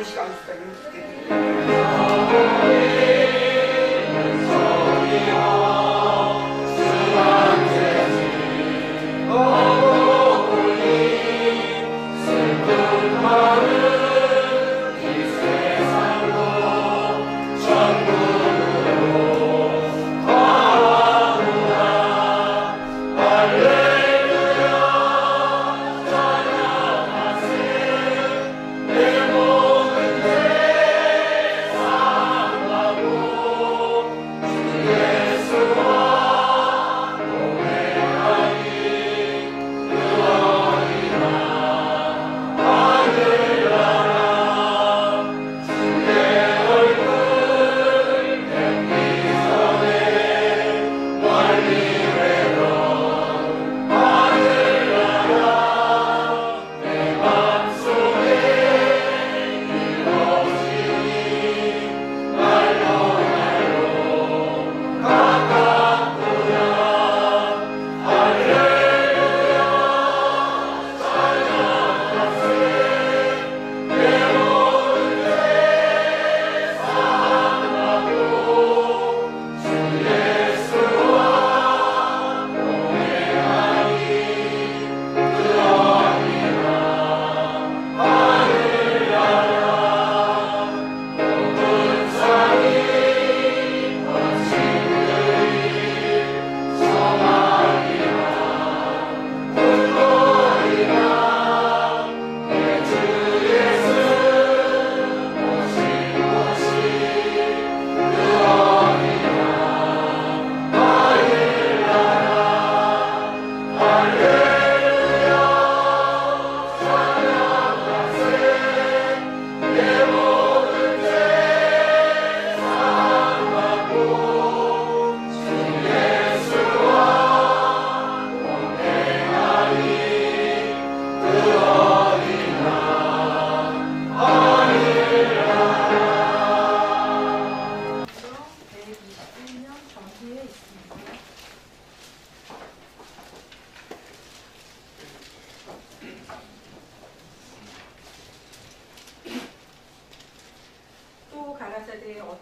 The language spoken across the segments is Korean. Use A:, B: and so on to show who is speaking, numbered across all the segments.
A: 시간 수단이 있게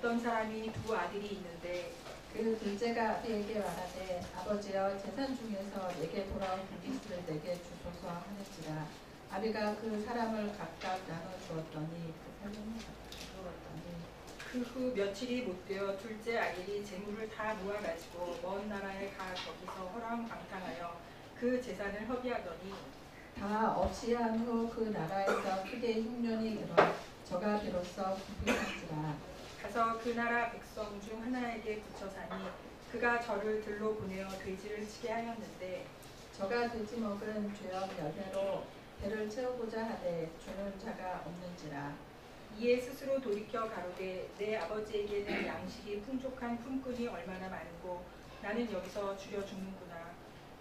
B: 어떤 사람이 두 아들이 있는데
C: 그 둘째가 아비에게 말하되 아버지여 재산 중에서 내게 돌아온 불기스를 내게 주소서 하는지라. 아비가 그 사람을 각각 나눠 주었더니
B: 그 후 며칠이 못되어 둘째 아들이 재물을 다 모아가지고 먼 나라에 가 거기서 허랑방탕하여 그 재산을 허비하더니
C: 다 없이한 후 그 나라에서 크게 흉년이 일어 저가 비로소 부귀한지라.
B: 가서 그 나라 백성 중 하나에게 붙여 사니 그가 저를 들로 보내어 돼지를 치게 하였는데
C: 저가 돼지 먹은 죄업 열매로 배를 채우고자 하되 주는 자가 없는지라.
B: 이에 스스로 돌이켜 가로되 내 아버지에게는 양식이 풍족한 품꾼이 얼마나 많고 나는 여기서 줄여 죽는구나.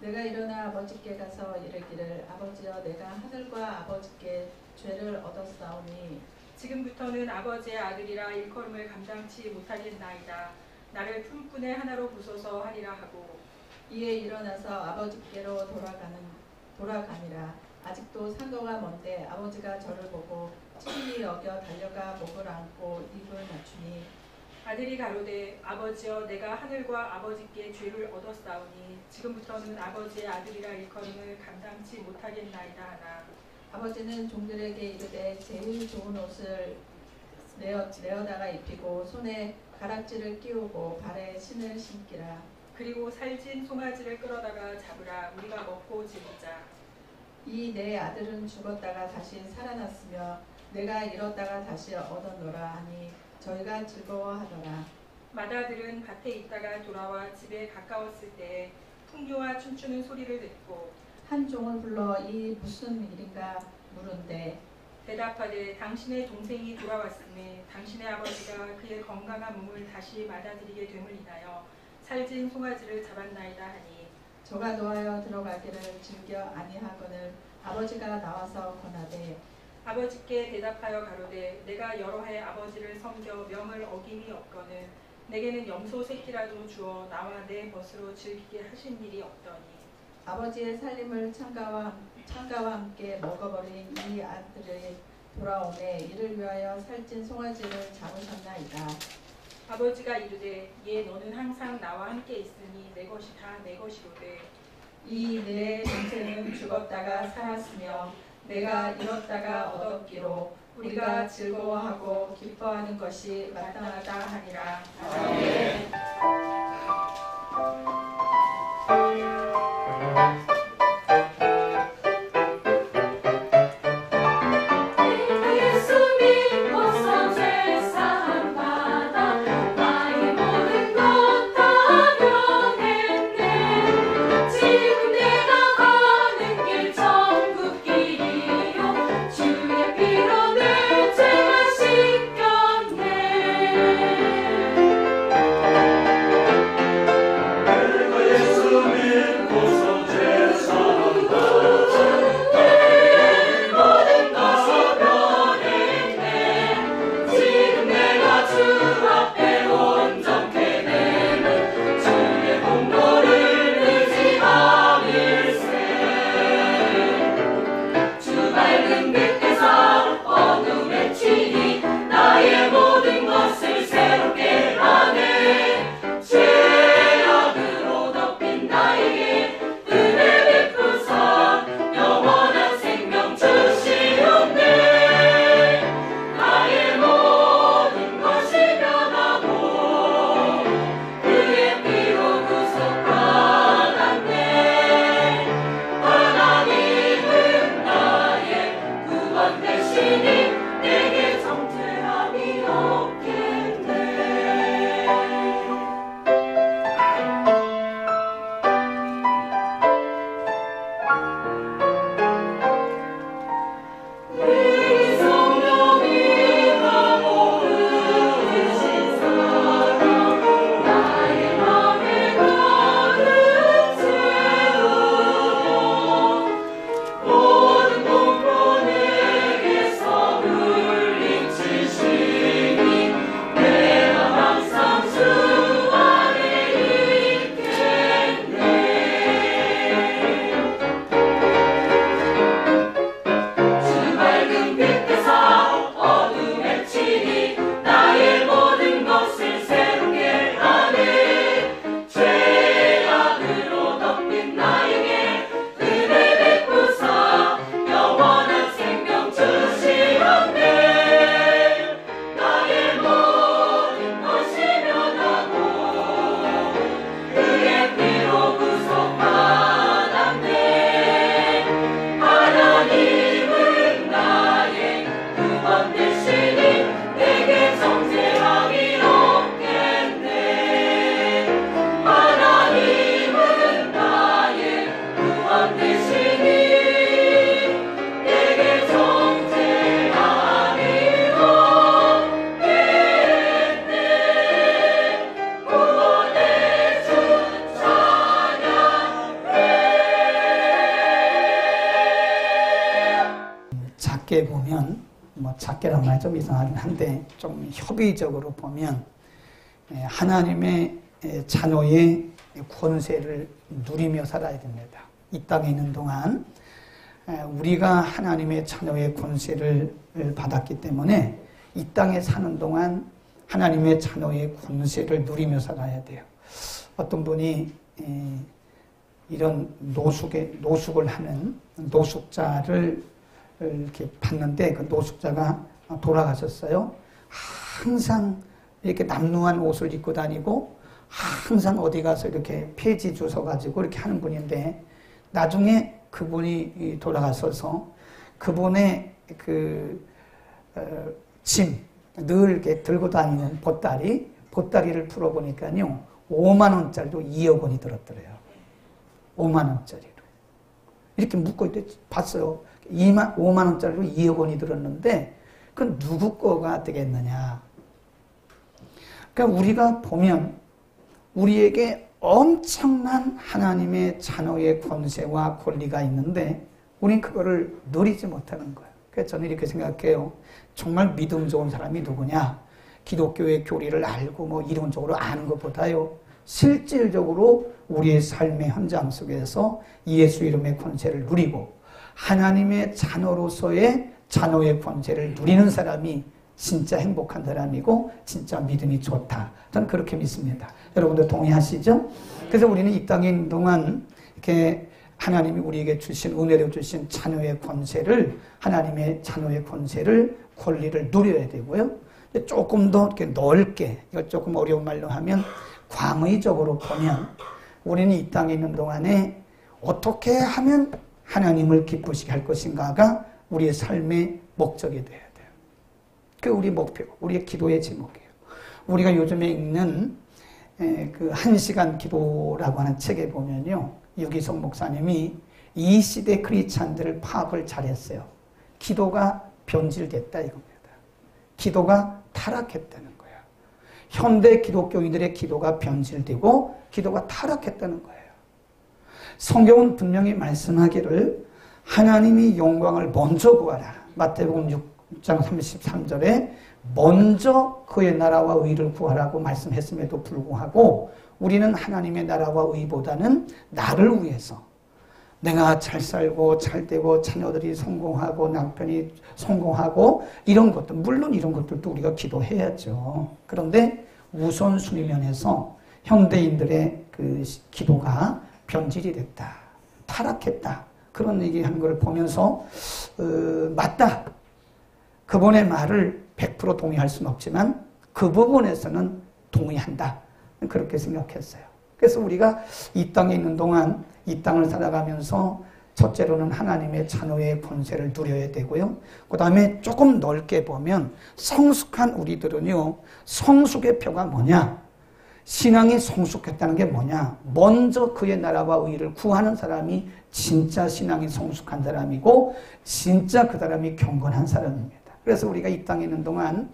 C: 내가 일어나 아버지께 가서 이르기를 아버지여 내가 하늘과 아버지께 죄를 얻었사오니
B: 지금부터는 아버지의 아들이라 일컬음을 감당치 못하겠나이다. 나를 품꾼의 하나로 부소서 하리라 하고
C: 이에 일어나서 아버지께로 돌아가니라. 아직도 상거가 먼데 아버지가 저를 보고 친히 여겨 달려가 목을 안고 입을 맞추니
B: 아들이 가로되 아버지여 내가 하늘과 아버지께 죄를 얻었사오니 지금부터는 아버지의 아들이라 일컬음을 감당치 못하겠나이다 하나
C: 아버지는 종들에게 이르되 제일 좋은 옷을 내어다가 입히고 손에 가락지를 끼우고 발에 신을 신기라.
B: 그리고 살찐 송아지를 끌어다가 잡으라. 우리가 먹고 즐기자.
C: 이 내 아들은 죽었다가 다시 살아났으며 내가 잃었다가 다시 얻었노라 하니 저희가 즐거워하더라.
B: 맏아들은 밭에 있다가 돌아와 집에 가까웠을 때에 풍류와 춤추는 소리를 듣고
C: 한 종을 불러 이 무슨 일인가 물은데
B: 대답하되 당신의 동생이 돌아왔음에 당신의 아버지가 그의 건강한 몸을 다시 받아들이게 됨을 인하여 살찐 송아지를 잡았나이다 하니
C: 저가 노하여 들어가기를 즐겨 아니하거늘 아버지가 나와서 권하되
B: 아버지께 대답하여 가로되 내가 여러 해 아버지를 섬겨 명을 어김이 없거늘 내게는 염소 새끼라도 주어 나와 내 벗으로 즐기게 하신 일이 없더니 아버지의
C: 살림을 창가와 함께 먹어버린 이 아들의 돌아오매 이를 위하여 살찐 송아지를 잡으셨나이다.
B: 아버지가 이르되 얘 너는 항상 나와 함께 있으니 내 것이 다 내 것이로되
C: 이 내 전체는 죽었다가 살았으며 내가 잃었다가 얻었기로 우리가 즐거워하고 기뻐하는 것이 마땅하다 하니라. 아멘.
A: 작게 보면, 작게란 말이 좀 이상하긴 한데, 좀 협의적으로 보면, 하나님의 자녀의 권세를 누리며 살아야 됩니다. 이 땅에 있는 동안, 우리가 하나님의 자녀의 권세를 받았기 때문에, 이 땅에 사는 동안 하나님의 자녀의 권세를 누리며 살아야 돼요. 어떤 분이 이런 노숙을 하는 노숙자를 이렇게 봤는데 그 노숙자가 돌아가셨어요. 항상 이렇게 남루한 옷을 입고 다니고 항상 어디 가서 이렇게 폐지 주워가지고 이렇게 하는 분인데 나중에 그분이 돌아가셔서 그분의 짐, 늘 이렇게 들고 다니는 보따리를 풀어보니까요, 5만 원짜리로 2억 원이 들었더래요. 5만 원짜리로. 이렇게 묶고 봤어요. 5만 원짜리로 2억 원이 들었는데, 그건 누구 거가 되겠느냐. 그러니까 우리가 보면, 우리에게 엄청난 하나님의 자녀의 권세와 권리가 있는데, 우린 그거를 누리지 못하는 거예요. 그래서 저는 이렇게 생각해요. 정말 믿음 좋은 사람이 누구냐? 기독교의 교리를 알고 이론적으로 아는 것보다요, 실질적으로 우리의 삶의 현장 속에서 예수 이름의 권세를 누리고 하나님의 자녀로서의 자녀의 권세를 누리는 사람이 진짜 행복한 사람이고 진짜 믿음이 좋다. 저는 그렇게 믿습니다. 여러분도 동의하시죠? 그래서 우리는 이 땅에 있는 동안 이렇게 하나님이 우리에게 주신 은혜로 주신 자녀의 권세를 하나님의 자녀의 권세를 권리를 누려야 되고요. 조금 더 이렇게 넓게 이걸 조금 어려운 말로 하면 광의적으로 보면 우리는 이 땅에 있는 동안에 어떻게 하면 하나님을 기쁘시게 할 것인가가 우리의 삶의 목적이 돼야 돼요. 그게 우리 목표고 우리의 기도의 제목이에요. 우리가 요즘에 읽는 그 1시간 기도라고 하는 책에 보면요. 유기성 목사님이 이 시대 크리스찬들을 파악을 잘했어요. 기도가 변질됐다 이겁니다. 기도가 타락했다는 거예요. 현대 기독교인들의 기도가 변질되고 기도가 타락했다는 거예요. 성경은 분명히 말씀하기를 하나님이 영광을 먼저 구하라. 마태복음 6장 33절에 먼저 그의 나라와 의를 구하라고 말씀했음에도 불구하고 우리는 하나님의 나라와 의보다는 나를 위해서 내가 잘 살고 잘 되고 자녀들이 성공하고 남편이 성공하고 이런 것들 물론 이런 것들도 우리가 기도해야죠. 그런데 우선순위 면에서 현대인들의 그 기도가 변질이 됐다. 타락했다. 그런 얘기하는 걸 보면서 맞다. 그분의 말을 100% 동의할 수는 없지만 그 부분에서는 동의한다. 그렇게 생각했어요. 그래서 우리가 이 땅에 있는 동안 이 땅을 살아가면서 첫째로는 하나님의 자녀의 권세를 누려야 되고요. 그 다음에 조금 넓게 보면 성숙한 우리들은요. 성숙의 표가 뭐냐? 신앙이 성숙했다는 게 뭐냐? 먼저 그의 나라와 의를 구하는 사람이 진짜 신앙이 성숙한 사람이고 진짜 그 사람이 경건한 사람입니다. 그래서 우리가 이 땅에 있는 동안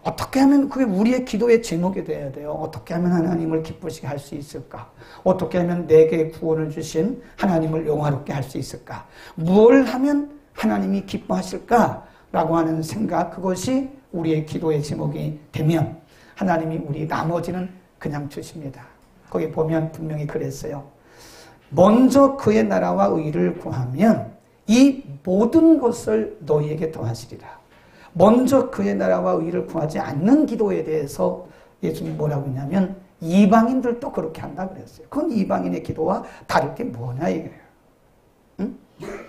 A: 어떻게 하면 그게 우리의 기도의 제목이 돼야 돼요. 어떻게 하면 하나님을 기쁘시게 할 수 있을까? 어떻게 하면 내게 구원을 주신 하나님을 영화롭게 할 수 있을까? 무엇을 하면 하나님이 기뻐하실까? 라고 하는 생각, 그것이 우리의 기도의 제목이 되면 하나님이 우리 나머지는 그냥 주십니다. 거기 보면 분명히 그랬어요. 먼저 그의 나라와 의를 구하면 이 모든 것을 너희에게 더하시리라. 먼저 그의 나라와 의를 구하지 않는 기도에 대해서 예수님이 뭐라고 했냐면 이방인들도 그렇게 한다 그랬어요. 그건 이방인의 기도와 다를 게 뭐냐 이거예요. 응?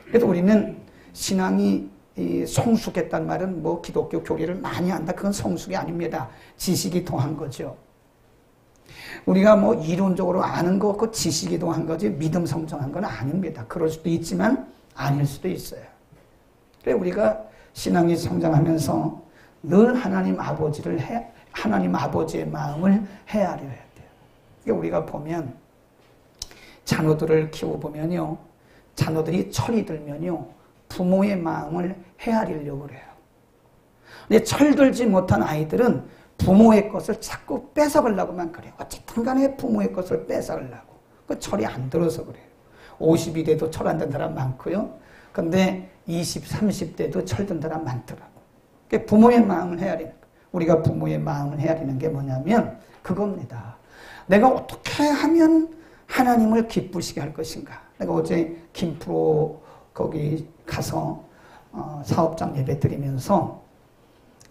A: 그래서 우리는 신앙이 성숙했단 말은 뭐 기독교 교리를 많이 한다. 그건 성숙이 아닙니다. 지식이 더한 거죠. 우리가 뭐 이론적으로 아는 거, 그 지식이 더한 거지 믿음 성장한 건 아닙니다. 그럴 수도 있지만 아닐 수도 있어요. 그래 우리가 신앙이 성장하면서 늘 하나님 아버지의 마음을 헤아려야 돼요. 그러니까 우리가 보면 자녀들을 키워보면요. 자녀들이 철이 들면요. 부모의 마음을 헤아리려고 그래요. 근데 철들지 못한 아이들은 부모의 것을 자꾸 뺏어가려고만 그래요. 어쨌든 간에 부모의 것을 뺏어가려고. 그 철이 안 들어서 그래요. 50이 돼도 철 안 든 사람 많고요. 근데 20, 30대도 철든 사람 많더라고. 그러니까 부모의 마음을 헤아리는 거예요. 우리가 부모의 마음을 헤아리는 게 뭐냐면 그겁니다. 내가 어떻게 하면 하나님을 기쁘시게 할 것인가. 내가 어제 김프로 거기 가서 사업장 예배 드리면서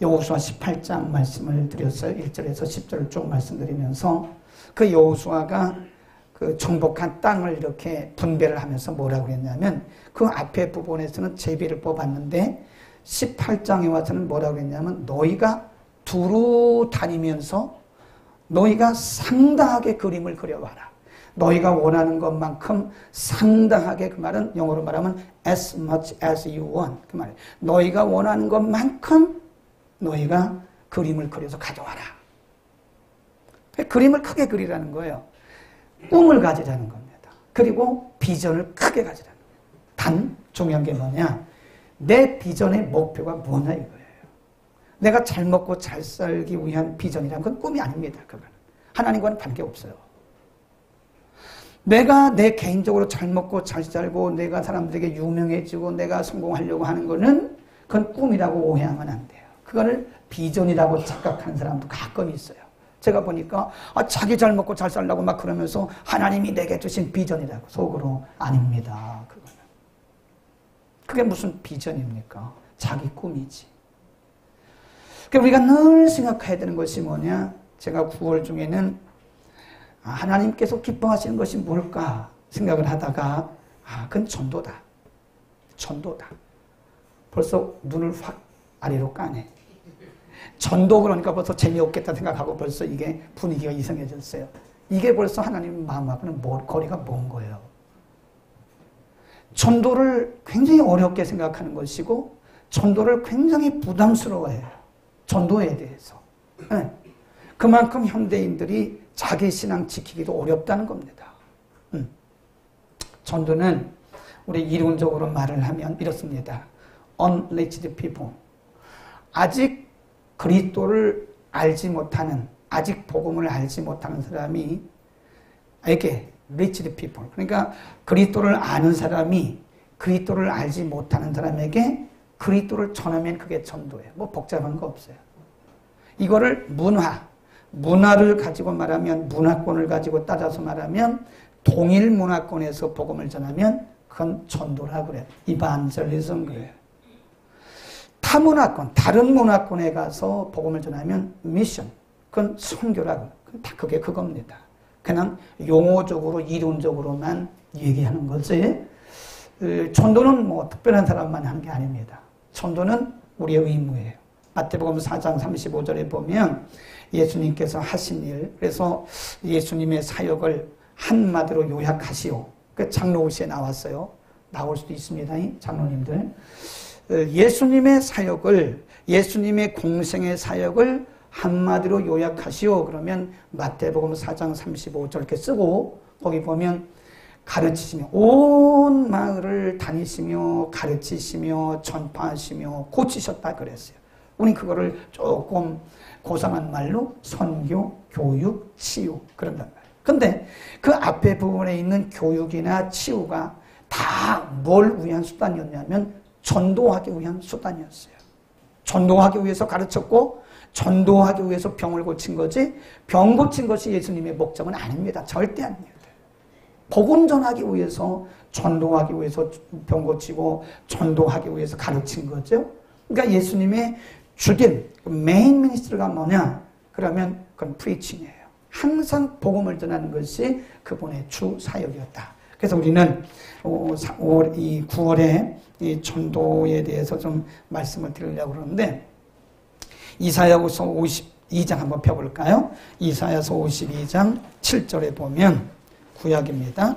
A: 여호수아 18장 말씀을 드렸어요. 1절에서 10절을 쭉 말씀드리면서 그 여호수아가 그 정복한 땅을 이렇게 분배를 하면서 뭐라고 그랬냐면 그 앞에 부분에서는 제비를 뽑았는데 18장에 와서는 뭐라고 그랬냐면 너희가 두루 다니면서 너희가 상당하게 그림을 그려와라. 너희가 원하는 것만큼 상당하게, 그 말은 영어로 말하면 as much as you want. 그 말이에요. 너희가 원하는 것만큼 너희가 그림을 그려서 가져와라. 그림을 크게 그리라는 거예요. 꿈을 가지라는 겁니다. 그리고 비전을 크게 가지라는 거예요. 단 중요한 게 뭐냐? 내 비전의 목표가 뭐냐 이거예요. 내가 잘 먹고 잘 살기 위한 비전이란 건 꿈이 아닙니다. 그거는 하나님과는 관계없어요. 내가 내 개인적으로 잘 먹고 잘 살고 내가 사람들에게 유명해지고 내가 성공하려고 하는 거는 그건 꿈이라고 오해하면 안 돼요. 그거를 비전이라고 착각하는 사람도 가끔 있어요. 제가 보니까 자기 잘 먹고 잘 살라고 막 그러면서 하나님이 내게 주신 비전이라고. 속으로 아닙니다. 그거는. 그게 무슨 비전입니까? 자기 꿈이지. 그러니까 우리가 늘 생각해야 되는 것이 뭐냐? 제가 9월 중에는 하나님께서 기뻐하시는 것이 뭘까 생각을 하다가 그건 전도다. 전도다. 벌써 눈을 확 아래로 까네. 전도 그러니까 벌써 재미없겠다 생각하고 벌써 이게 분위기가 이상해졌어요. 이게 벌써 하나님 마음하고는 거리가 먼 거예요. 전도를 굉장히 어렵게 생각하는 것이고 전도를 굉장히 부담스러워해요. 전도에 대해서. 네. 그만큼 현대인들이 자기 신앙 지키기도 어렵다는 겁니다. 전도는 우리 이론적으로 말을 하면 이렇습니다. Unreached people. 아직 그리스도를 알지 못하는, 아직 복음을 알지 못하는 사람이 에게 reached people. 그러니까 그리스도를 아는 사람이 그리스도를 알지 못하는 사람에게 그리스도를 전하면 그게 전도예요. 뭐 복잡한 거 없어요. 이거를 문화를 가지고 말하면, 문화권을 가지고 따져서 말하면 동일 문화권에서 복음을 전하면 그건 전도라 그래요. 이반젤리즘 그래요. 타문화권, 다른 문화권에 가서 복음을 전하면 미션, 그건 선교라고. 다 그게 그겁니다. 그냥 용어적으로 이론적으로만 얘기하는 거지. 전도는 뭐 특별한 사람만 하는 게 아닙니다. 전도는 우리의 의무예요. 마태복음 4장 35절에 보면 예수님께서 하신 일, 그래서 예수님의 사역을 한마디로 요약하시오. 그 장로시에 나왔어요. 나올 수도 있습니다. 장로님들. 예수님의 사역을, 예수님의 공생의 사역을 한마디로 요약하시오. 그러면 마태복음 4장 35절 이렇게 쓰고 거기 보면 가르치시며 온 마을을 다니시며 가르치시며 전파하시며 고치셨다 그랬어요. 우린 그거를 조금 고상한 말로 선교, 교육, 치유 그런단 말이에요. 근데 그 앞에 부분에 있는 교육이나 치유가 다 뭘 위한 수단이었냐면 전도하기 위한 수단이었어요. 전도하기 위해서 가르쳤고 전도하기 위해서 병을 고친 거지 병 고친 것이 예수님의 목적은 아닙니다. 절대 아닙니다. 복음 전하기 위해서 전도하기 위해서 병 고치고 전도하기 위해서 가르친 거죠. 그러니까 예수님의 주된 메인 미니스트리가 뭐냐? 그러면 그건 프리칭이에요. 항상 복음을 전하는 것이 그분의 주 사역이었다. 그래서 우리는 이 9월에 이 전도에 대해서 좀 말씀을 드리려고 그러는데 이사야서 52장 한번 펴볼까요? 이사야서 52장 7절에 보면 구약입니다.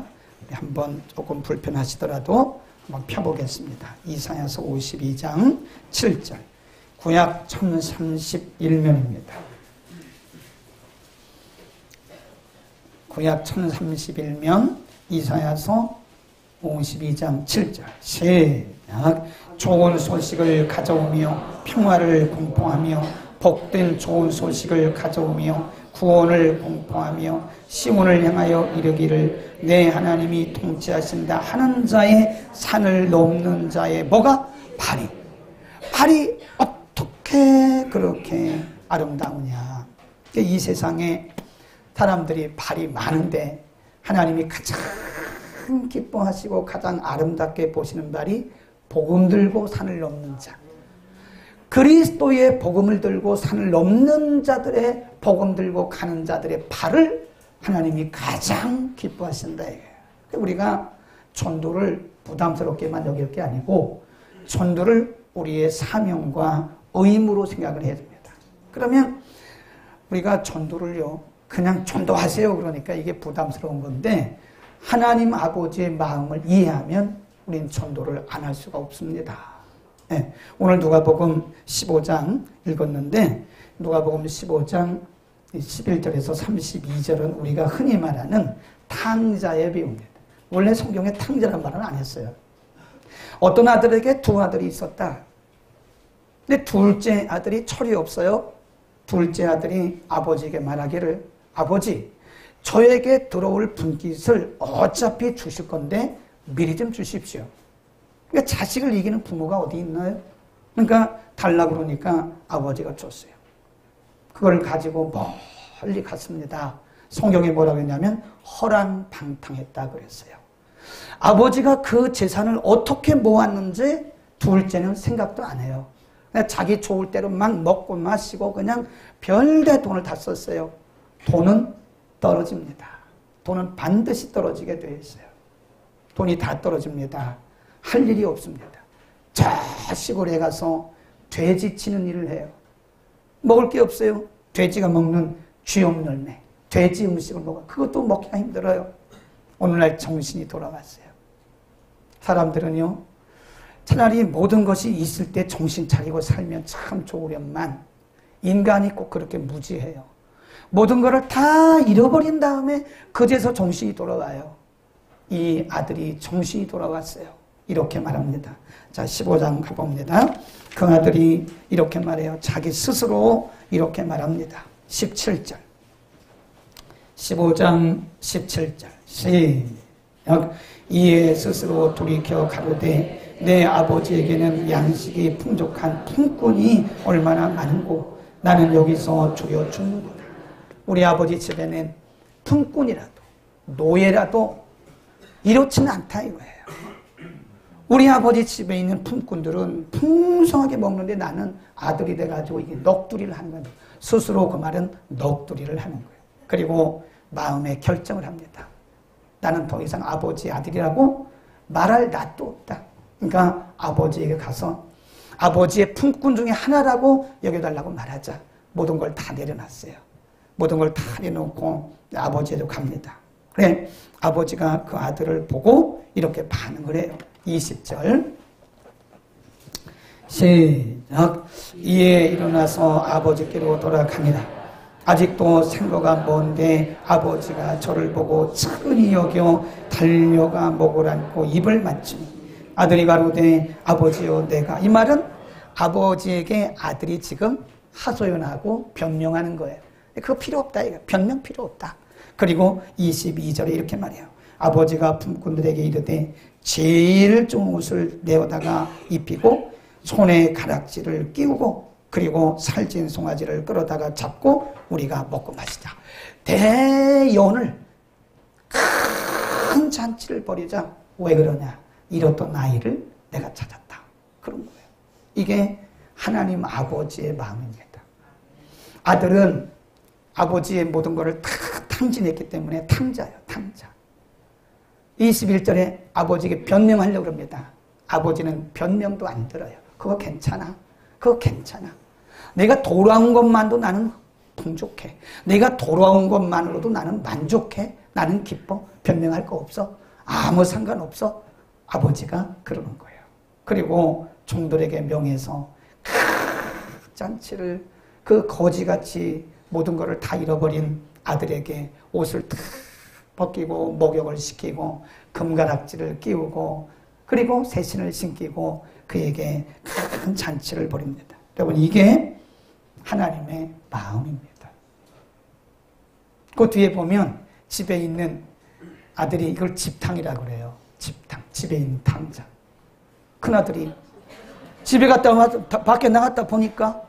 A: 한번 조금 불편하시더라도 한번 펴보겠습니다. 이사야서 52장 7절 구약 1031면입니다. 구약 1031면 이사야서 52장 7절 시작 좋은 소식을 가져오며 평화를 공포하며 복된 좋은 소식을 가져오며 구원을 공포하며 시온을 향하여 이르기를 내 하나님이 통치하신다 하는 자의 산을 넘는 자의 뭐가? 발이 어떻게 그렇게 아름다우냐. 이 세상에 사람들이 발이 많은데 하나님이 가장 기뻐하시고 가장 아름답게 보시는 발이 복음 들고 산을 넘는 자. 그리스도의 복음을 들고 산을 넘는 자들의 복음 들고 가는 자들의 발을 하나님이 가장 기뻐하신다. 우리가 전도를 부담스럽게만 여길 게 아니고 전도를 우리의 사명과 의무로 생각을 해야 됩니다. 그러면 우리가 전도를요 그냥 전도하세요 그러니까 이게 부담스러운 건데 하나님 아버지의 마음을 이해하면 우리는 전도를 안 할 수가 없습니다. 네, 오늘 누가복음 15장 읽었는데 누가복음 15장 11절에서 32절은 우리가 흔히 말하는 탕자의 비유입니다. 원래 성경에 탕자란 말은 안 했어요. 어떤 아들에게 두 아들이 있었다. 근데 둘째 아들이 철이 없어요. 둘째 아들이 아버지에게 말하기를 아버지 저에게 들어올 분깃을 어차피 주실 건데 미리 좀 주십시오. 그러니까 자식을 이기는 부모가 어디 있나요? 그러니까 달라고 그러니까 아버지가 줬어요. 그걸 가지고 멀리 갔습니다. 성경에 뭐라고 했냐면 허랑방탕했다 그랬어요. 아버지가 그 재산을 어떻게 모았는지 둘째는 생각도 안 해요. 그냥 자기 좋을 대로 막 먹고 마시고 그냥 별대 돈을 다 썼어요. 돈은 떨어집니다. 돈은 반드시 떨어지게 되어 있어요. 돈이 다 떨어집니다. 할 일이 없습니다. 저 시골에 가서 돼지 치는 일을 해요. 먹을 게 없어요. 돼지가 먹는 쥐염 열매, 돼지 음식을 먹어. 그것도 먹기가 힘들어요. 오늘날 정신이 돌아왔어요. 사람들은요, 차라리 모든 것이 있을 때 정신 차리고 살면 참 좋으련만 인간이 꼭 그렇게 무지해요. 모든 것을 다 잃어버린 다음에 그제서 정신이 돌아와요. 이 아들이 정신이 돌아왔어요. 이렇게 말합니다. 자, 15장 가봅니다. 그 아들이 이렇게 말해요. 자기 스스로 이렇게 말합니다. 17절. 15장 17절. 시작. 이에 스스로 돌이켜 가로되 내 아버지에게는 양식이 풍족한 품꾼이 얼마나 많은고 나는 여기서 죽여 죽는구나. 우리 아버지 집에는 품꾼이라도 노예라도 이렇지는 않다 이거예요. 우리 아버지 집에 있는 품꾼들은 풍성하게 먹는데 나는 아들이 돼가지고 이게 넋두리를 하는 거예요. 스스로 그 말은 넋두리를 하는 거예요. 그리고 마음에 결정을 합니다. 나는 더 이상 아버지 아들이라고 말할 낯도 없다. 그러니까 아버지에게 가서 아버지의 품꾼 중에 하나라고 여겨달라고 말하자. 모든 걸 다 내려놨어요. 모든 걸 다 내놓고 아버지에도 갑니다. 그래, 아버지가 그 아들을 보고 이렇게 반응을 해요. 20절 시작. 이에 일어나서 아버지께로 돌아갑니다. 아직도 생거가 먼데 아버지가 저를 보고 측은히 여겨 달려가 목을 안고 입을 맞추니 아들이 가로되 아버지여 내가. 이 말은 아버지에게 아들이 지금 하소연하고 변명하는 거예요. 그거 필요 없다. 이거 변명 필요 없다. 그리고 22절에 이렇게 말해요. 아버지가 품꾼들에게 이르되 제일 좋은 옷을 내어다가 입히고 손에 가락지를 끼우고 그리고 살찐 송아지를 끌어다가 잡고 우리가 먹고 마시자. 대연을 큰 잔치를 벌이자. 왜 그러냐? 잃었던 아이를 내가 찾았다. 그런 거예요. 이게 하나님 아버지의 마음입니다. 아들은 아버지의 모든 것을 다 탕진했기 때문에 탕자예요. 탕자. 21절에 아버지에게 변명하려고 합니다. 아버지는 변명도 안 들어요. 그거 괜찮아. 그거 괜찮아. 내가 돌아온 것만도 나는 풍족해. 내가 돌아온 것만으로도 나는 만족해. 나는 기뻐. 변명할 거 없어. 아무 상관없어. 아버지가 그러는 거예요. 그리고 종들에게 명해서 잔치를 그 거지같이 모든 것을 다 잃어버린 아들에게 옷을 탁 벗기고 목욕을 시키고 금가락지를 끼우고 그리고 새신을 신기고 그에게 큰 잔치를 벌입니다. 여러분, 이게 하나님의 마음입니다. 그 뒤에 보면 집에 있는 아들이 이걸 집탕이라고 그래요. 집탕, 집에 있는 탕자. 큰아들이 집에 갔다 와서 밖에 나갔다 보니까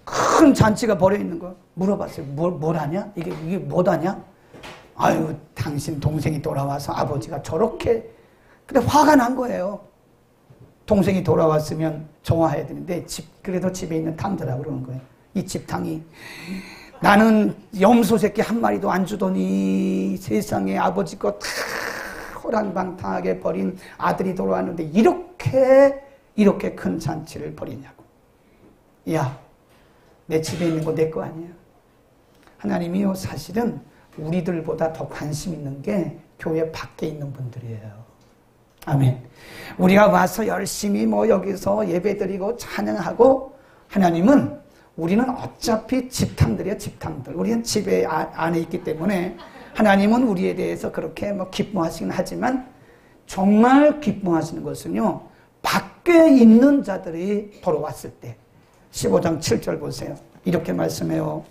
A: 큰 잔치가 벌여 있는 거. 물어봤어요. 뭘 하냐? 이게 뭐하냐? 아유, 당신 동생이 돌아와서 아버지가 저렇게. 근데 화가 난 거예요. 동생이 돌아왔으면 좋아해야 되는데 그래도 집에 있는 탕자라고 그러는 거예요. 이 집탕이 나는 염소 새끼 한 마리도 안 주더니 세상에 아버지 거 다 호랑방탕하게 버린 아들이 돌아왔는데 이렇게 큰 잔치를 벌이냐고. 야, 내 집에 있는 거 내 거 아니야. 하나님이요, 사실은 우리들보다 더 관심 있는 게 교회 밖에 있는 분들이에요. 아멘. 우리가 와서 열심히 여기서 예배드리고 찬양하고 하나님은 우리는 어차피 집탐들이에요. 집탐들. 우리는 집에 안에 있기 때문에 하나님은 우리에 대해서 그렇게 기뻐하시긴 하지만 정말 기뻐하시는 것은요, 밖에 있는 자들이 돌아왔을 때. 15장 7절 보세요. 이렇게 말씀해요.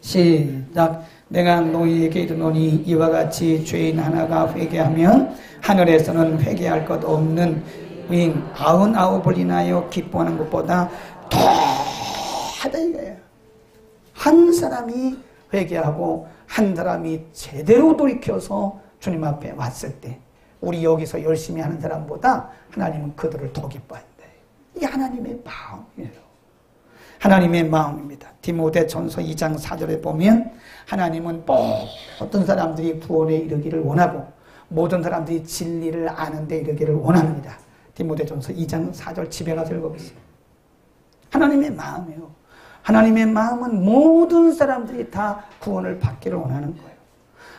A: 시작. 내가 너희에게 이르노니 이와 같이 죄인 하나가 회개하면 하늘에서는 회개할 것 없는 의인 99을 인하여 기뻐하는 것보다 더하다 이거예요. 한 사람이 회개하고 한 사람이 제대로 돌이켜서 주님 앞에 왔을 때 우리 여기서 열심히 하는 사람보다 하나님은 그들을 더 기뻐한다. 이게 하나님의 마음이에요. 하나님의 마음입니다. 디모데전서 2장 4절에 보면 하나님은 모든 사람들이 구원에 이르기를 원하고 모든 사람들이 진리를 아는 데 이르기를 원합니다. 디모데전서 2장 4절 집에 가서 읽어보세요. 하나님의 마음이에요. 하나님의 마음은 모든 사람들이 다 구원을 받기를 원하는 거예요.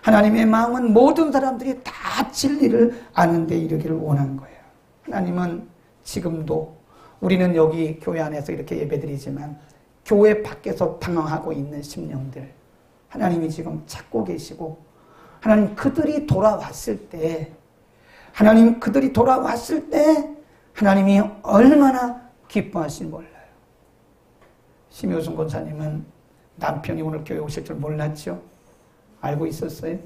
A: 하나님의 마음은 모든 사람들이 다 진리를 아는 데 이르기를 원하는 거예요. 하나님은 지금도 우리는 여기 교회 안에서 이렇게 예배드리지만 교회 밖에서 방황하고 있는 심령들 하나님이 지금 찾고 계시고 하나님 그들이 돌아왔을 때 하나님이 얼마나 기뻐하시는지 몰라요. 심효순 권사님은 남편이 오늘 교회 오실 줄 몰랐죠? 알고 있었어요?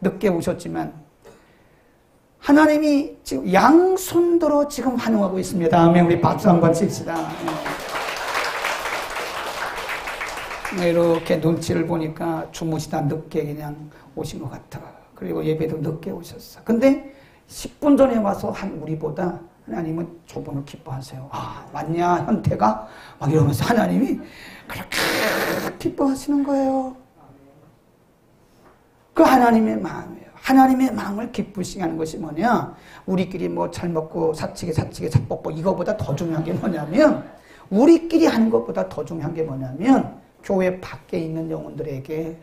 A: 늦게 오셨지만 하나님이 지금 양손들어 지금 환영하고 있습니다. 다음에 우리 박수 한번 칩시다. 이렇게 눈치를 보니까 주무시다 늦게 그냥 오신 것 같아. 그리고 예배도 늦게 오셨어. 근데 10분 전에 와서 한 우리보다 하나님은 저분을 기뻐하세요. 아, 맞냐, 현태가? 막 이러면서 하나님이 그렇게 기뻐하시는 거예요. 그 하나님의 마음이에요. 하나님의 마음을 기쁘시게 하는 것이 뭐냐? 우리끼리 뭐 잘 먹고 사치게 잡먹고 이거보다 더 중요한 게 뭐냐면 우리끼리 하는 것보다 더 중요한 게 뭐냐면 교회 밖에 있는 영혼들에게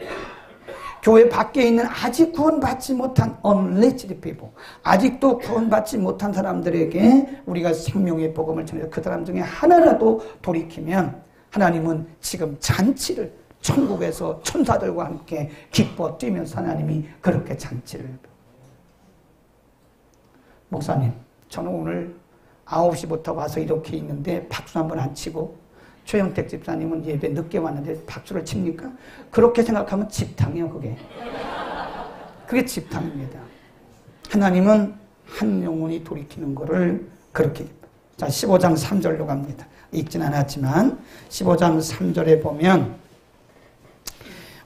A: 교회 밖에 있는 아직 구원받지 못한 unreached people 아직도 구원받지 못한 사람들에게 우리가 생명의 복음을 전해서 그 사람 중에 하나라도 돌이키면 하나님은 지금 잔치를 천국에서 천사들과 함께 기뻐 뛰면서 하나님이 그렇게 잔치를. 목사님, 저는 오늘 9시부터 와서 이렇게 있는데 박수 한번 안 치고 최영택 집사님은 예배 늦게 왔는데 박수를 칩니까? 그렇게 생각하면 집탕이에요, 그게. 그게 집탕입니다. 하나님은 한 영혼이 돌이키는 거를 그렇게. 자, 15장 3절로 갑니다. 읽진 않았지만 15장 3절에 보면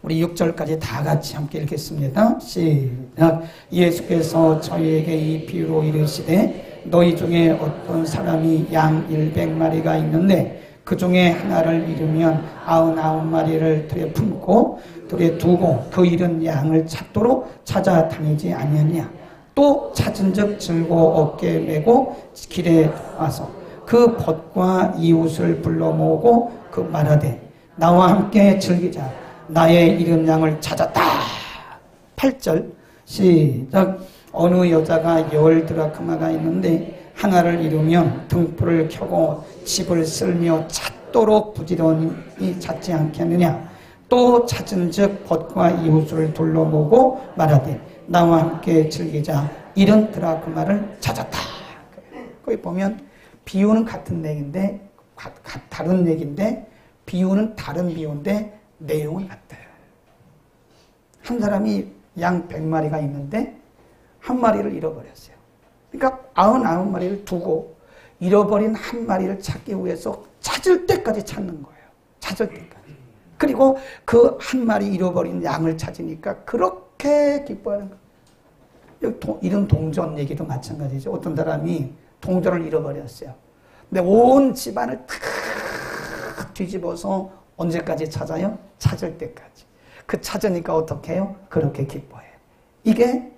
A: 우리 6절까지 다 같이 함께 읽겠습니다. 시작. 예수께서 저희에게 이 비유로 이르시되 너희 중에 어떤 사람이 양 100마리가 있는데 그 중에 하나를 잃으면 99마리를 들여 품고 들여 두고 그 잃은 양을 찾도록 찾아다니지 아니하냐. 또 찾은즉 들고 어깨에 메고 길에 와서 그 벗과 이웃을 불러 모으고 그 말하되 나와 함께 즐기자. 나의 잃은 양을 찾았다. 8절 시작. 어느 여자가 10드라크마가 있는데 하나를 잃으면 등불을 켜고 집을 쓸며 찾도록 부지런히 찾지 않겠느냐. 또 찾은즉 벗과 이웃을 둘러보고 말하되 나와 함께 즐기자. 잃은 드라크마를 찾았다. 거기 보면 비유는 같은 얘기인데 다른 얘기인데 비유는 다른 비유인데 내용은 같아요. 한 사람이 양 100마리가 있는데 한 마리를 잃어버렸어요. 그러니까 99마리를 두고 잃어버린 한 마리를 찾기 위해서 찾을 때까지 찾는 거예요. 찾을 때까지. 그리고 그 한 마리 잃어버린 양을 찾으니까 그렇게 기뻐하는 거예요. 이런 동전 얘기도 마찬가지죠. 어떤 사람이 동전을 잃어버렸어요. 근데 온 집안을 탁 뒤집어서 언제까지 찾아요? 찾을 때까지. 그 찾으니까 어떻게 해요? 그렇게 기뻐해요. 이게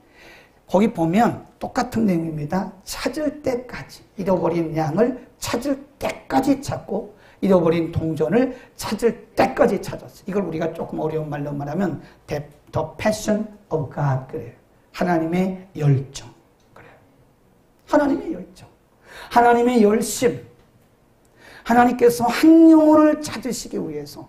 A: 거기 보면 똑같은 내용입니다. 찾을 때까지. 잃어버린 양을 찾을 때까지 찾고 잃어버린 동전을 찾을 때까지 찾았어요. 이걸 우리가 조금 어려운 말로 말하면 The passion of God 그래요. 하나님의 열정 그래요. 하나님의 열정. 하나님의 열심. 하나님께서 한 영혼을 찾으시기 위해서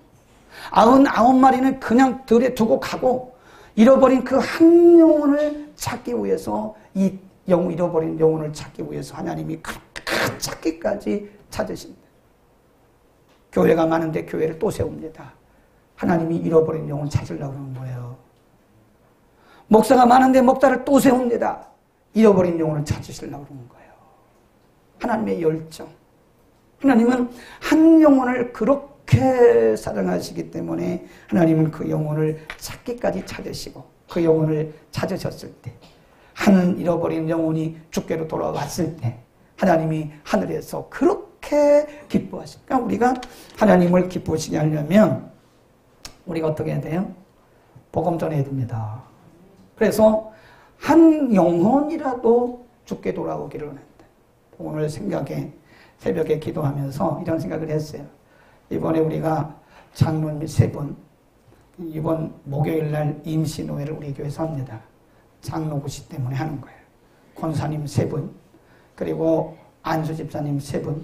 A: 99마리는 그냥 들에 두고 가고 잃어버린 그 한 영혼을 찾기 위해서 이 잃어버린 영혼을 찾기 위해서 하나님이 찾기까지 찾으신다. 교회가 많은데 교회를 또 세웁니다. 하나님이 잃어버린 영혼 찾으려고 그러는 거예요. 목사가 많은데 목사를 또 세웁니다. 잃어버린 영혼을 찾으시려고 그러는 거예요. 하나님의 열정. 하나님은 한 영혼을 그렇게 사랑하시기 때문에 하나님은 그 영혼을 찾기까지 찾으시고 그 영혼을 찾으셨을 때 한 잃어버린 영혼이 주께로 돌아왔을 때 하나님이 하늘에서 그렇게 기뻐하십니다. 그러니까 우리가 하나님을 기쁘시게 하려면 우리가 어떻게 해야 돼요? 복음 전해야 됩니다. 그래서 한 영혼이라도 주께 돌아오기를 원한다. 오늘 새벽에 기도하면서 이런 생각을 했어요. 이번에 우리가 장로님 3분, 이번 목요일날 임시노회를 우리 교회에서 합니다. 장로구시 때문에 하는 거예요. 권사님 3분, 그리고 안수집사님 3분,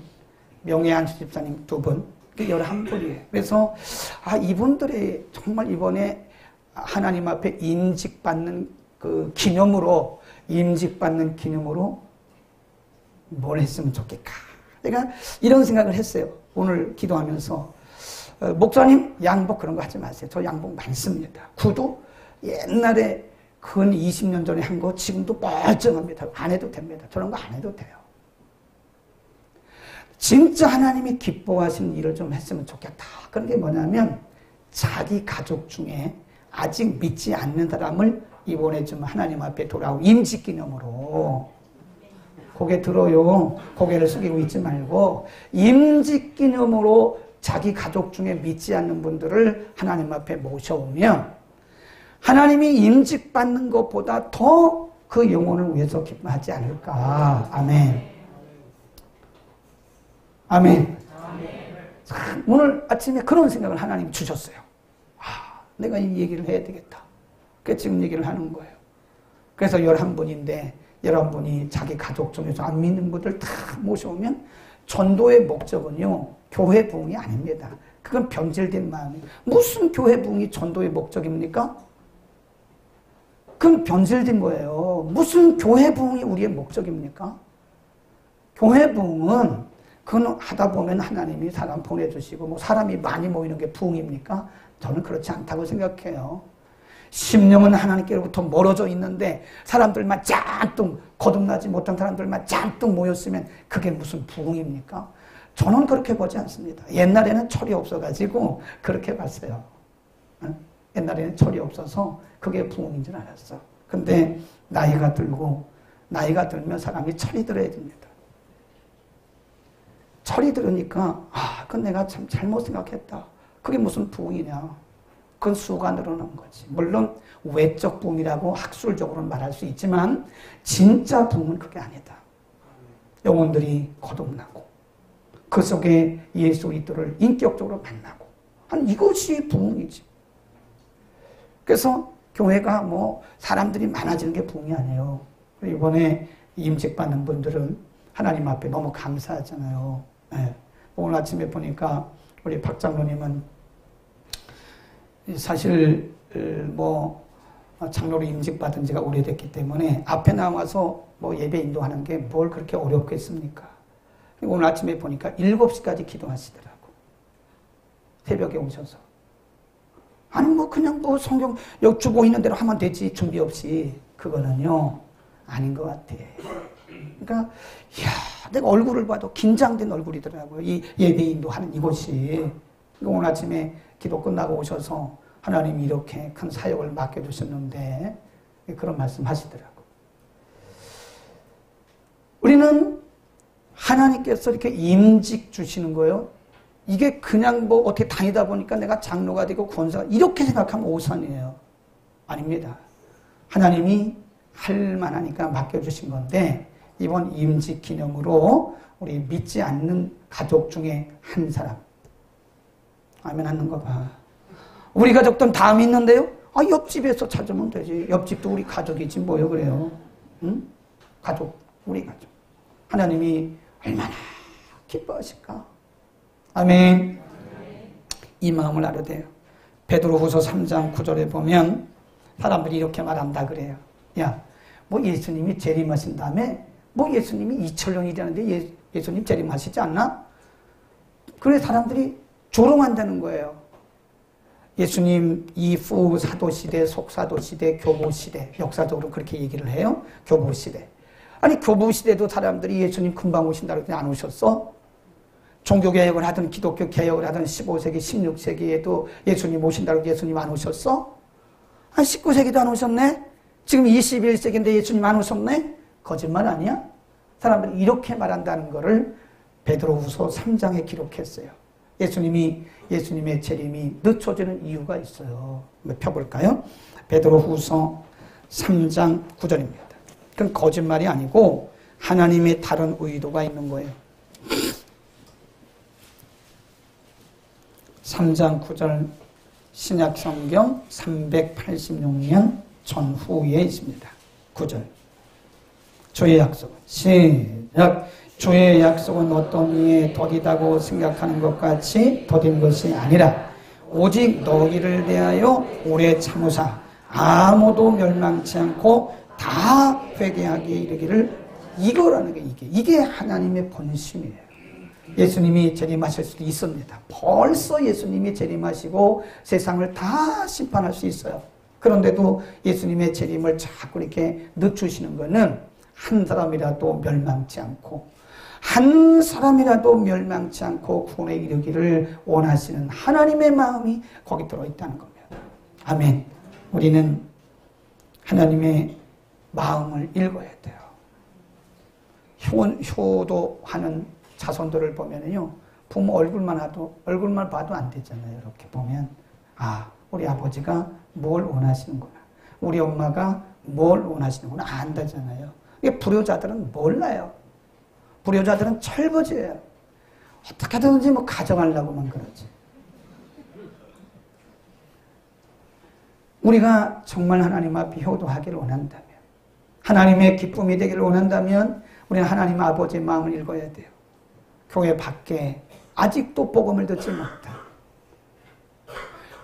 A: 명예안수집사님 2분, 11분이에요. 그래서 이분들이 정말 이번에 하나님 앞에 임직받는 그 기념으로 뭘 했으면 좋겠까. 내가 이런 생각을 했어요. 오늘 기도하면서 목사님 양복 그런 거 하지 마세요. 저 양복 많습니다. 구두 옛날에 근 20년 전에 한 거 지금도 멀쩡합니다. 안 해도 됩니다. 저런 거 안 해도 돼요. 진짜 하나님이 기뻐하시는 일을 좀 했으면 좋겠다. 그런 게 뭐냐면 자기 가족 중에 아직 믿지 않는 사람을 이번에 좀 하나님 앞에 돌아오고 임직기념으로 고개 들어요. 고개를 숙이고 있지 말고 임직기념으로 자기 가족 중에 믿지 않는 분들을 하나님 앞에 모셔오면 하나님이 임직받는 것보다 더 그 영혼을 위해서 기뻐하지 않을까. 아멘. 아멘. 오늘 아침에 그런 생각을 하나님이 주셨어요. 내가 이 얘기를 해야 되겠다. 그래서 지금 얘기를 하는 거예요. 그래서 11분인데 11분이 자기 가족 중에서 안 믿는 분들 다 모셔오면 전도의 목적은요. 교회 부흥이 아닙니다. 그건 변질된 마음이에요. 무슨 교회 부흥이 전도의 목적입니까? 그건 변질된 거예요. 무슨 교회 부흥이 우리의 목적입니까? 교회 부흥은 그건 하다 보면 하나님이 사람 보내주시고 뭐 사람이 많이 모이는 게 부흥입니까? 저는 그렇지 않다고 생각해요. 심령은 하나님께로부터 멀어져 있는데 사람들만 잔뜩 거듭나지 못한 사람들만 잔뜩 모였으면 그게 무슨 부흥입니까? 저는 그렇게 보지 않습니다. 옛날에는 철이 없어가지고 그렇게 봤어요. 옛날에는 철이 없어서 그게 부흥인 줄 알았어. 근데 나이가 들면 사람이 철이 들어야 됩니다. 철이 들으니까 그건 내가 참 잘못 생각했다. 그게 무슨 부흥이냐. 그건 수가 늘어난 거지. 물론 외적 부흥이라고 학술적으로는 말할 수 있지만 진짜 부흥은 그게 아니다. 영혼들이 거듭나고 그 속에 예수 그리스도를 인격적으로 만나고 이것이 부흥이지. 그래서 교회가 뭐 사람들이 많아지는 게 부흥이 아니에요. 이번에 임직받는 분들은 하나님 앞에 너무 감사하잖아요. 네. 오늘 아침에 보니까 우리 박 장로님은 사실 뭐 장로로 임직받은 지가 오래됐기 때문에 앞에 나와서 뭐 예배 인도하는 게 뭘 그렇게 어렵겠습니까? 오늘 아침에 보니까 7시까지 기도하시더라고. 새벽에 오셔서. 아니 뭐 그냥 뭐 성경 여쭈고 있는 대로 하면 되지 준비 없이. 그거는요 아닌 것 같아. 그러니까 내가 얼굴을 봐도 긴장된 얼굴이더라고요. 이 예배 인도하는 이곳이. 오늘 아침에 기도 끝나고 오셔서 하나님이 이렇게 큰 사역을 맡겨주셨는데 그런 말씀 하시더라고요. 우리는 하나님께서 이렇게 임직 주시는 거예요. 이게 그냥 뭐 어떻게 다니다 보니까 내가 장로가 되고 권사가 이렇게 생각하면 오산이에요. 아닙니다. 하나님이 할 만하니까 맡겨주신 건데 이번 임직 기념으로 우리 믿지 않는 가족 중에 한 사람. 아멘 하는 거 봐. 우리 가족들은 다 믿는데요? 옆집에서 찾으면 되지. 옆집도 우리 가족이지 뭐요 그래요. 응? 가족, 우리 가족. 하나님이 얼마나 기뻐하실까? 아멘. 이 마음을 알아야 돼요. 베드로후서 3장 9절에 보면 사람들이 이렇게 말한다 그래요. 야, 뭐 예수님이 재림하신 다음에 뭐 예수님이 2000년이라는데 예수님 재림하시지 않나? 그래 사람들이 조롱한다는 거예요. 예수님 이후 사도시대, 속사도시대, 교보시대 역사적으로 그렇게 얘기를 해요. 교보시대. 아니 교보시대도 사람들이 예수님 금방 오신다고 했더니 안 오셨어? 종교개혁을 하든 기독교 개혁을 하든 15세기, 16세기에도 예수님 오신다고 예수님 안 오셨어? 19세기도 안 오셨네? 지금 21세기인데 예수님 안 오셨네? 거짓말 아니야? 사람들이 이렇게 말한다는 것을 베드로후서 3장에 기록했어요. 예수님의 재림이 늦춰지는 이유가 있어요. 한번 펴볼까요? 베드로후서 3장 9절입니다. 그건 거짓말이 아니고 하나님의 다른 의도가 있는 거예요. 3장 9절 신약성경 386년 전후에 있습니다. 9절 주의 약속은 시작 주의 약속은 어떤 이에 더디다고 생각하는 것 같이 더딘 것이 아니라 오직 너희를 대하여 오래 참으사 아무도 멸망치 않고 다 회개하기에 이르기를 이거라는 게 이게 하나님의 본심이에요. 예수님이 재림하실 수도 있습니다. 벌써 예수님이 재림하시고 세상을 다 심판할 수 있어요. 그런데도 예수님의 재림을 자꾸 이렇게 늦추시는 것은 한 사람이라도 멸망치 않고 구원에 이르기를 원하시는 하나님의 마음이 거기 들어있다는 겁니다. 아멘. 우리는 하나님의 마음을 읽어야 돼요. 효도하는 자손들을 보면요, 부모 얼굴만 봐도 안 되잖아요. 이렇게 보면 우리 아버지가 뭘 원하시는구나, 우리 엄마가 뭘 원하시는구나 안다잖아요. 이게 불효자들은 몰라요. 불효자들은 철부지예요. 어떻게든지 가정하려고만 그러지. 우리가 정말 하나님 앞에 효도하기를 원한다면, 하나님의 기쁨이 되기를 원한다면 우리는 하나님 아버지의 마음을 읽어야 돼요. 교회 밖에 아직도 복음을 듣지 못한,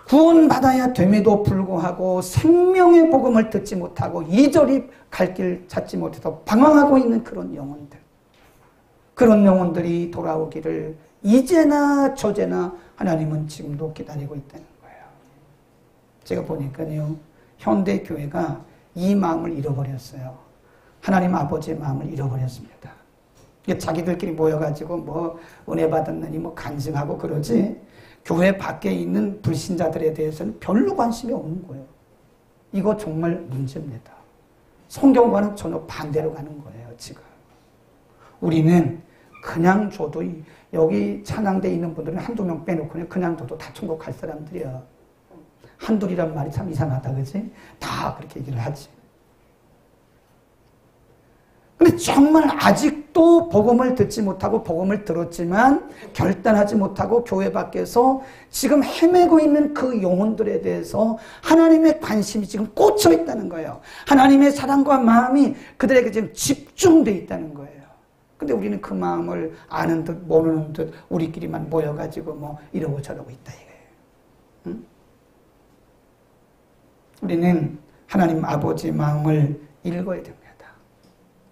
A: 구원받아야 됨에도 불구하고 생명의 복음을 듣지 못하고 이리저리 갈 길 찾지 못해서 방황하고 있는 그런 영혼들이 돌아오기를 이제나 저제나 하나님은 지금도 기다리고 있다는 거예요. 제가 보니까요, 현대교회가 이 마음을 잃어버렸어요. 하나님 아버지의 마음을 잃어버렸습니다. 자기들끼리 모여가지고 은혜 받았느니 간증하고 그러지, 교회 밖에 있는 불신자들에 대해서는 별로 관심이 없는 거예요. 이거 정말 문제입니다. 성경과는 전혀 반대로 가는 거예요, 지금. 우리는 그냥 줘도, 여기 찬양대에 있는 분들은 한두 명 빼놓고 그냥 줘도 다 천국 갈 사람들이야. 한둘이란 말이 참 이상하다, 그지? 다 그렇게 얘기를 하지. 근데 정말 아직도 복음을 듣지 못하고 복음을 들었지만 결단하지 못하고 교회 밖에서 지금 헤매고 있는 그 영혼들에 대해서 하나님의 관심이 지금 꽂혀 있다는 거예요. 하나님의 사랑과 마음이 그들에게 지금 집중되어 있다는 거예요. 근데 우리는 그 마음을 아는 듯 모르는 듯 우리끼리만 모여가지고 이러고 저러고 있다 이거예요. 응? 우리는 하나님 아버지의 마음을 읽어야 됩니다.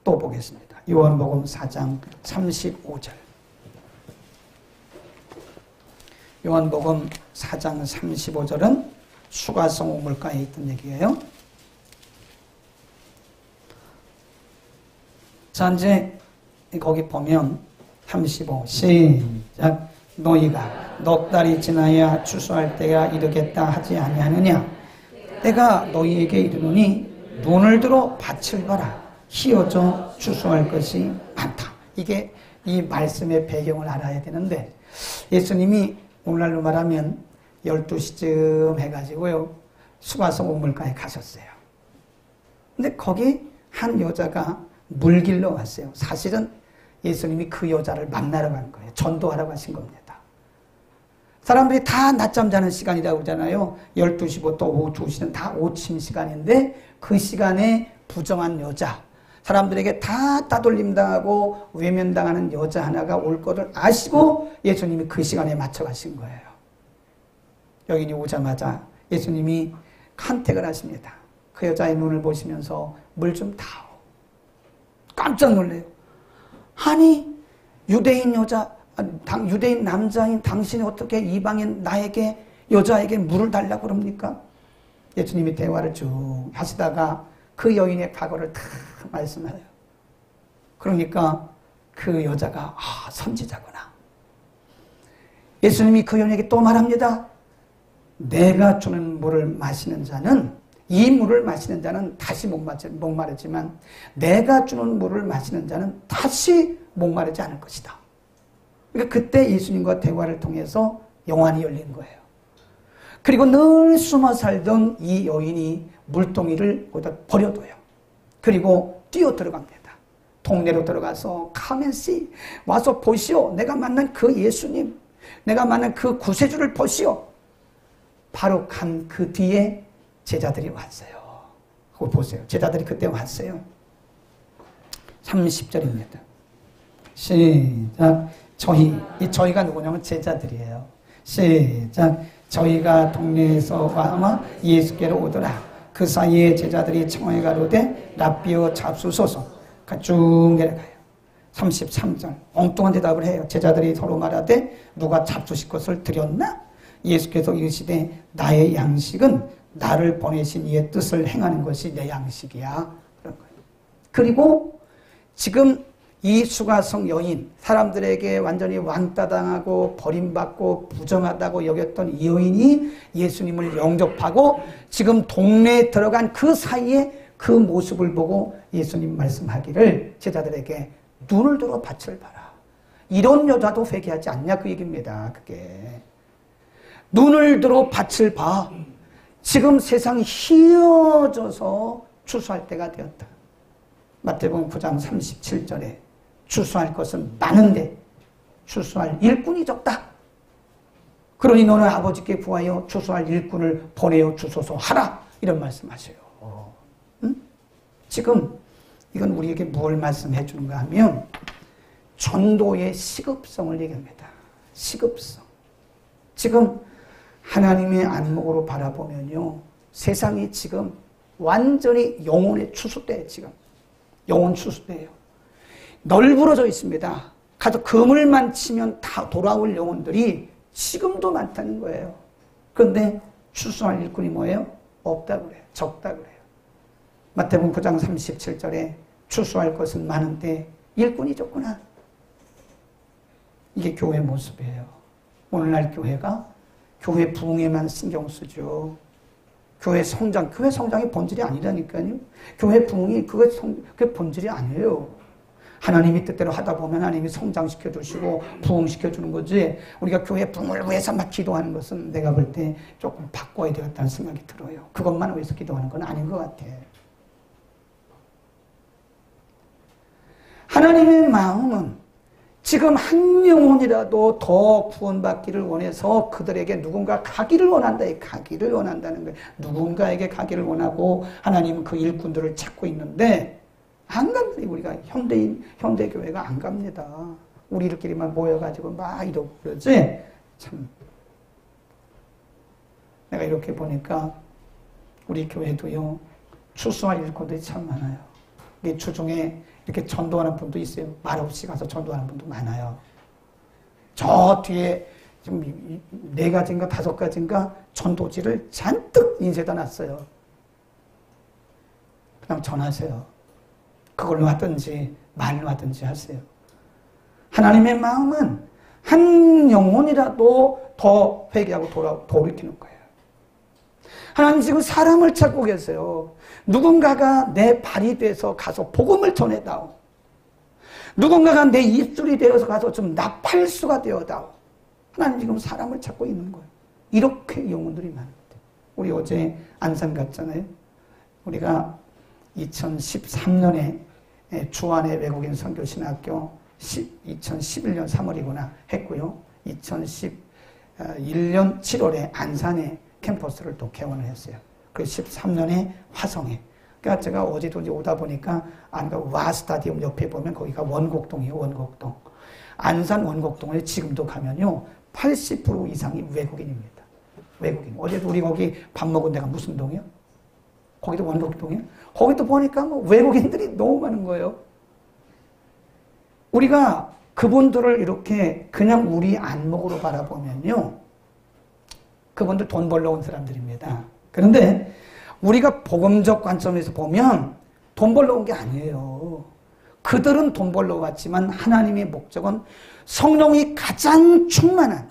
A: 또 보겠습니다. 요한복음 4장 35절. 요한복음 4장 35절은 수가성 우물가에 있던 얘기예요. 자, 이제 거기 보면 35 시작. 너희가 넉 달이 지나야 추수할 때가 이르겠다 하지 아니하느냐. 내가 너희에게 이르노니 눈을 들어 밭을 봐라. 희어져 추수할 것이 많다. 이게 이 말씀의 배경을 알아야 되는데, 예수님이 오늘날로 말하면 12시쯤 해가지고요, 수가성 우물가에 가셨어요. 근데 거기 한 여자가 물 길러 왔어요. 사실은 예수님이 그 여자를 만나러 간 거예요. 전도하러 가신 겁니다. 사람들이 다 낮잠 자는 시간이라고 그러잖아요. 12시부터 오후 2시는 다 오침 시간인데, 그 시간에 부정한 여자, 사람들에게 다 따돌림 당하고 외면당하는 여자 하나가 올 것을 아시고 예수님이 그 시간에 맞춰 가신 거예요. 여인이 오자마자 예수님이 간택을 하십니다. 그 여자의 눈을 보시면서 물 좀 다오. 깜짝 놀래요. 아니, 유대인 남자인 당신이 어떻게 이방인 나에게, 여자에게 물을 달라고 그럽니까? 예수님이 대화를 쭉 하시다가 그 여인의 과거를 다 말씀해요. 그러니까 그 여자가 선지자구나. 예수님이 그 여인에게 또 말합니다. 내가 주는 물을 마시는 자는 이 물을 마시는 자는 다시 목마르지만 내가 주는 물을 마시는 자는 다시 목마르지 않을 것이다. 그러니까 그때 예수님과 대화를 통해서 영안이 열린 거예요. 그리고 늘 숨어 살던 이 여인이 물동이를 거기다 버려둬요. 그리고 뛰어 들어갑니다. 동네로 들어가서 Come and see. 와서 보시오. 내가 만난 그 예수님, 내가 만난 그 구세주를 보시오. 바로 간 그 뒤에 제자들이 왔어요. 그거 보세요. 제자들이 그때 왔어요. 30절입니다. 시작. 이 저희가 누구냐면 제자들이에요. 시작. 저희가 동네에서 아마 예수께로 오더라. 그 사이에 제자들이 청하에 가로되 랍비여 잡수소서. 쭉 내려가요. 33절. 엉뚱한 대답을 해요. 제자들이 서로 말하되 누가 잡수실 것을 드렸나? 예수께서 이르시되 나의 양식은 나를 보내신 이의 뜻을 행하는 것이 내 양식이야. 그런 거예요. 그리고 지금 이 수가성 여인, 사람들에게 완전히 왕따당하고 버림받고 부정하다고 여겼던 이 여인이 예수님을 영접하고 지금 동네에 들어간 그 사이에 그 모습을 보고 예수님 말씀하기를 제자들에게 눈을 들어 밭을 봐라. 이런 여자도 회개하지 않냐 그 얘기입니다. 그게 눈을 들어 밭을 봐. 지금 세상이 희어져서 추수할 때가 되었다. 마태복음 9장 37절에 추수할 것은 많은데 추수할 일꾼이 적다. 그러니 너는 아버지께 구하여 추수할 일꾼을 보내어 주소서 하라. 이런 말씀하세요. 지금 이건 우리에게 뭘 말씀해 주는가 하면 전도의 시급성을 얘기합니다. 시급성. 지금 하나님의 안목으로 바라보면요. 세상이 지금 완전히 영혼의 추수때예요. 지금. 영혼 추수때예요. 널브러져 있습니다. 가서 그물만 치면 다 돌아올 영혼들이 지금도 많다는 거예요. 그런데 추수할 일꾼이 뭐예요? 없다고 그래요. 적다고 그래요. 마태복음 9장 37절에 추수할 것은 많은데 일꾼이 적구나. 이게 교회 모습이에요. 오늘날 교회가 교회 부흥에만 신경 쓰죠. 교회 성장이 본질이 아니라니까요. 교회 부흥이 그게 본질이 아니에요. 하나님이 뜻대로 하다 보면 하나님이 성장시켜 주시고 부흥시켜 주는 거지. 우리가 교회 부흥을 위해서 막 기도하는 것은 내가 볼 때 조금 바꿔야 되겠다는 생각이 들어요. 그것만 위해서 기도하는 건 아닌 것 같아. 하나님의 마음은 지금 한 영혼이라도 더 구원받기를 원해서 그들에게 누군가 가기를 원한다. 가기를 원한다는 거예요. 누군가에게 가기를 원하고 하나님은 그 일꾼들을 찾고 있는데 안 갑니다. 우리가 현대교회가 안 갑니다. 우리들끼리만 모여가지고 막 이러고 그러지. 참. 내가 이렇게 보니까 우리 교회도요. 추수할 일꾼들이 참 많아요. 이 주중에 이렇게 전도하는 분도 있어요. 말없이 가서 전도하는 분도 많아요. 저 뒤에 지금 4가지인가 5가지인가 전도지를 잔뜩 인쇄다 놨어요. 그냥 전하세요. 그걸로 하든지 말로 하든지 하세요. 하나님의 마음은 한 영혼이라도 더 회개하고 돌이키는 거예요. 하나님 지금 사람을 찾고 계세요. 누군가가 내 발이 돼서 가서 복음을 전해다오. 누군가가 내 입술이 되어서 가서 좀 나팔수가 되어다오. 하나님 지금 사람을 찾고 있는 거예요. 이렇게 영혼들이 많은데. 우리 어제 안산 갔잖아요. 우리가 2013년에 주안의 외국인 선교신학교 2011년 3월이구나 했고요. 2011년 7월에 안산에 캠퍼스를 또 개원을 했어요. 그 13년에 화성에. 그러니까 제가 어제도 이제 오다 보니까 와 스타디움 옆에 보면 거기가 원곡동이에요. 원곡동. 안산 원곡동에 지금도 가면요. 80% 이상이 외국인입니다. 외국인. 어제도 우리 거기 밥 먹은 데가 무슨 동이요? 거기도 원곡동이요? 거기도 보니까 뭐 외국인들이 너무 많은 거예요. 우리가 그분들을 이렇게 그냥 우리 안목으로 바라보면요. 그분들 돈 벌러 온 사람들입니다. 그런데 우리가 복음적 관점에서 보면 돈 벌러 온 게 아니에요. 그들은 돈 벌러 왔지만 하나님의 목적은 성령이 가장 충만한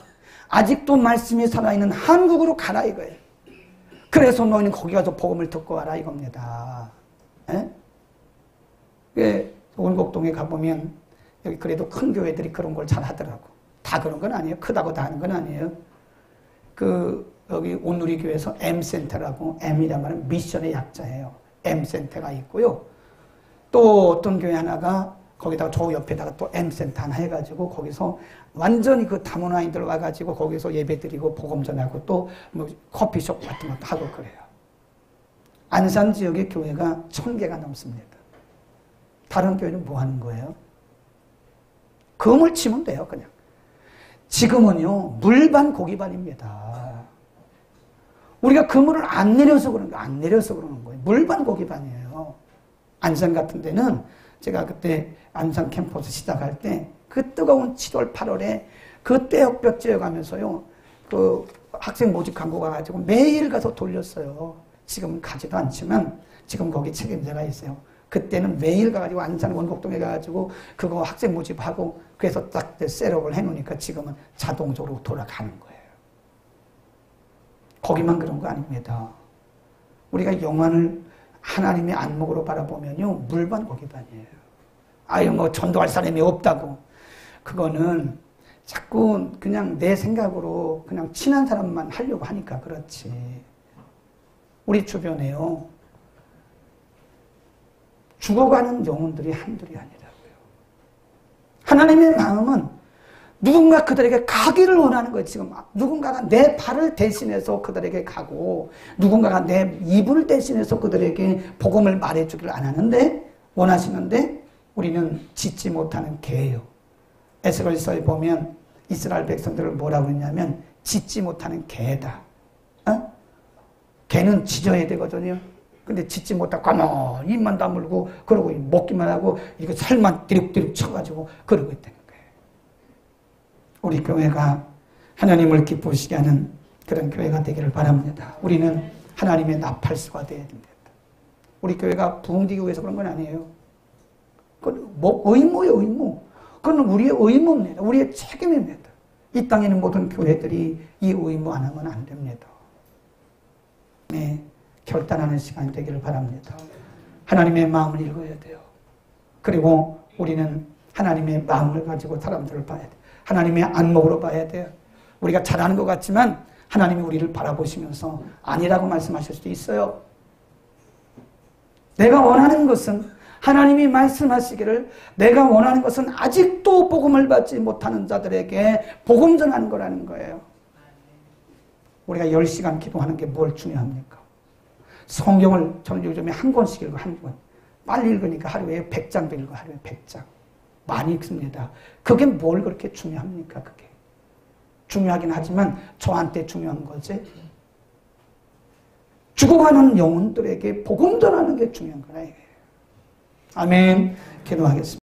A: 아직도 말씀이 살아있는 한국으로 가라 이거예요. 그래서 너희는 거기 가서 복음을 듣고 와라 이겁니다. 예? 원곡동에 가보면 여기 그래도 큰 교회들이 그런 걸 잘 하더라고. 다 그런 건 아니에요. 크다고 다 하는 건 아니에요. 여기 온누리 교회에서 M센터라고, M이란 말은 미션의 약자예요. M센터가 있고요. 또 어떤 교회 하나가 거기다가 저 옆에다가 또 M센터 하나 해가지고 거기서 완전히 그 다문화인들 와가지고 거기서 예배드리고 복음 전하고 또 뭐 커피숍 같은 것도 하고 그래요. 안산 지역의 교회가 1000개가 넘습니다. 다른 교회는 뭐 하는 거예요? 금을 치면 돼요, 그냥. 지금은요, 물반 고기반입니다. 우리가 그물을 안 내려서 그러는 거예요. 안 내려서 그러는 거예요. 물반 고기반이에요. 안산 같은 데는 제가 그때 안산 캠퍼스 시작할 때 그 뜨거운 7월, 8월에 그 떼역볕 쬐어가면서요, 그 학생 모집 광고 가가지고 매일 가서 돌렸어요. 지금은 가지도 않지만 지금 거기 책임자가 있어요. 그때는 매일 가가지고 안산 원곡동에 가가지고 그거 학생 모집하고 그래서 딱 셋업을 해놓으니까 지금은 자동적으로 돌아가는 거예요. 거기만 그런 거 아닙니다. 우리가 영안을 하나님의 안목으로 바라보면요, 물반 고기반이에요. 아유, 뭐 전도할 사람이 없다고. 그거는 자꾸 그냥 내 생각으로 그냥 친한 사람만 하려고 하니까 그렇지. 우리 주변에요, 죽어가는 영혼들이 한둘이 아니라고요. 하나님의 마음은 누군가 그들에게 가기를 원하는 거예요. 지금 누군가가 내 발을 대신해서 그들에게 가고 누군가가 내 입을 대신해서 그들에게 복음을 말해주기를 안 하는데 원하시는데 우리는 짓지 못하는 개예요. 에스겔서에 보면 이스라엘 백성들을 뭐라고 했냐면 짓지 못하는 개다. 개는 짖어야 되거든요. 근데 짖지 못하고 가만히 입만 다물고 그러고 먹기만 하고 이거 살만 디룩디룩 쳐가지고 그러고 있다는 거예요. 우리 교회가 하나님을 기쁘시게 하는 그런 교회가 되기를 바랍니다. 우리는 하나님의 나팔수가 되어야 됩니다. 우리 교회가 부흥되기 위해서 그런 건 아니에요. 그건 뭐 의무예요, 의무. 그건 우리의 의무입니다. 우리의 책임입니다. 이 땅에 있는 모든 교회들이 이 의무 안 하면 안 됩니다. 네, 결단하는 시간이 되기를 바랍니다. 하나님의 마음을 읽어야 돼요. 그리고 우리는 하나님의 마음을 가지고 사람들을 봐야 돼요. 하나님의 안목으로 봐야 돼요. 우리가 잘하는 것 같지만 하나님이 우리를 바라보시면서 아니라고 말씀하실 수도 있어요. 내가 원하는 것은 하나님이 말씀하시기를 내가 원하는 것은 아직도 복음을 받지 못하는 자들에게 복음 전하는 거라는 거예요. 우리가 10시간 기도하는 게 뭘 중요합니까? 성경을 저는 요즘에 한 권씩 읽어, 한 권. 빨리 읽으니까 하루에 100장도 읽어, 하루에 100장. 많이 읽습니다. 그게 뭘 그렇게 중요합니까, 그게? 중요하긴 하지만 저한테 중요한 거지. 죽어가는 영혼들에게 복음 전하는 게 중요한 거라, 이게. 아멘. 기도하겠습니다.